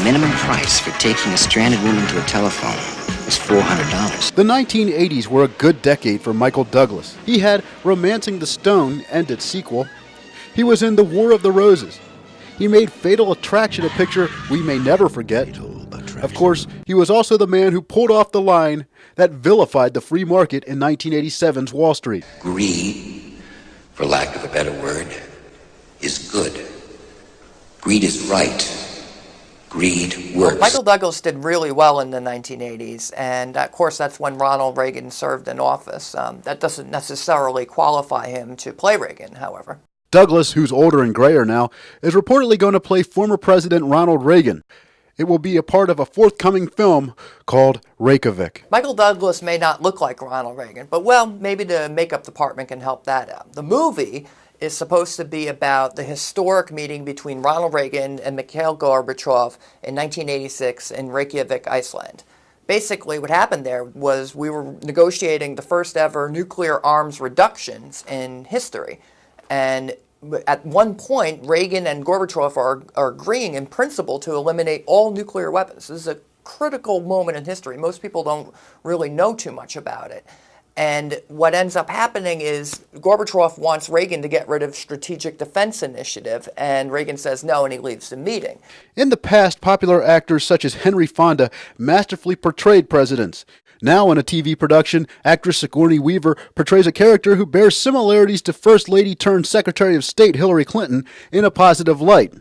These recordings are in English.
The minimum price for taking a stranded woman to a telephone was $400. The 1980s were a good decade for Michael Douglas. He had Romancing the Stone and its sequel. He was in The War of the Roses. He made Fatal Attraction, a picture we may never forget. Of course, he was also the man who pulled off the line that vilified the free market in 1987's Wall Street. Greed, for lack of a better word, is good. Greed is right. Greed works. Michael Douglas did really well in the 1980s, and of course that's when Ronald Reagan served in office. That doesn't necessarily qualify him to play Reagan, however. Douglas, who's older and grayer now, is reportedly going to play former President Ronald Reagan. It will be a part of a forthcoming film called Reyjavik. Michael Douglas may not look like Ronald Reagan, but well, maybe the makeup department can help that out. The movie is supposed to be about the historic meeting between Ronald Reagan and Mikhail Gorbachev in 1986 in Reyjavik, Iceland. Basically, what happened there was we were negotiating the first ever nuclear arms reductions in history. And at one point, Reagan and Gorbachev are agreeing in principle to eliminate all nuclear weapons. This is a critical moment in history. Most people don't really know too much about it. And what ends up happening is Gorbachev wants Reagan to get rid of Strategic Defense Initiative, and Reagan says no, and he leaves the meeting. In the past, popular actors such as Henry Fonda masterfully portrayed presidents. Now in a TV production, actress Sigourney Weaver portrays a character who bears similarities to First Lady turned Secretary of State Hillary Clinton in a positive light.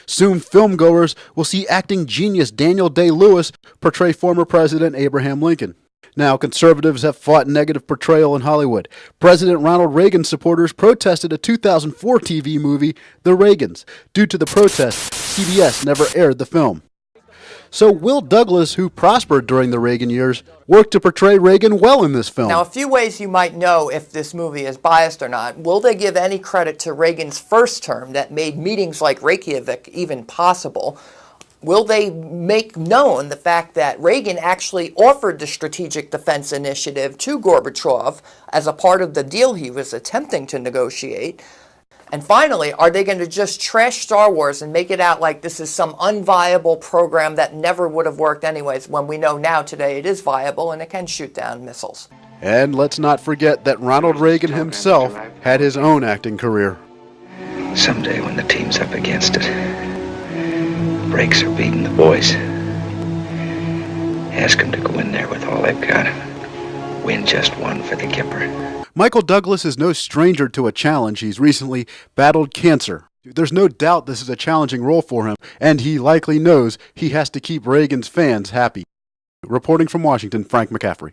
Soon, filmgoers will see acting genius Daniel Day-Lewis portray former President Abraham Lincoln. Now, conservatives have fought negative portrayal in Hollywood. President Ronald Reagan supporters protested a 2004 TV movie, The Reagans. Due to the protest, CBS never aired the film. So Will Douglas, who prospered during the Reagan years, worked to portray Reagan well in this film. Now, a few ways you might know if this movie is biased or not. Will they give any credit to Reagan's first term that made meetings like Reyjavik even possible? Will they make known the fact that Reagan actually offered the Strategic Defense Initiative to Gorbachev as a part of the deal he was attempting to negotiate? And finally, are they going to just trash Star Wars and make it out like this is some unviable program that never would have worked anyways, when we know now today it is viable and it can shoot down missiles? And let's not forget that Ronald Reagan himself had his own acting career. Someday when the team's up against it, breaks are beating the boys. Ask them to go in there with all they've got. Win just one for the Kipper. Michael Douglas is no stranger to a challenge. He's recently battled cancer. There's no doubt this is a challenging role for him, and he likely knows he has to keep Reagan's fans happy. Reporting from Washington, Frank McCaffrey.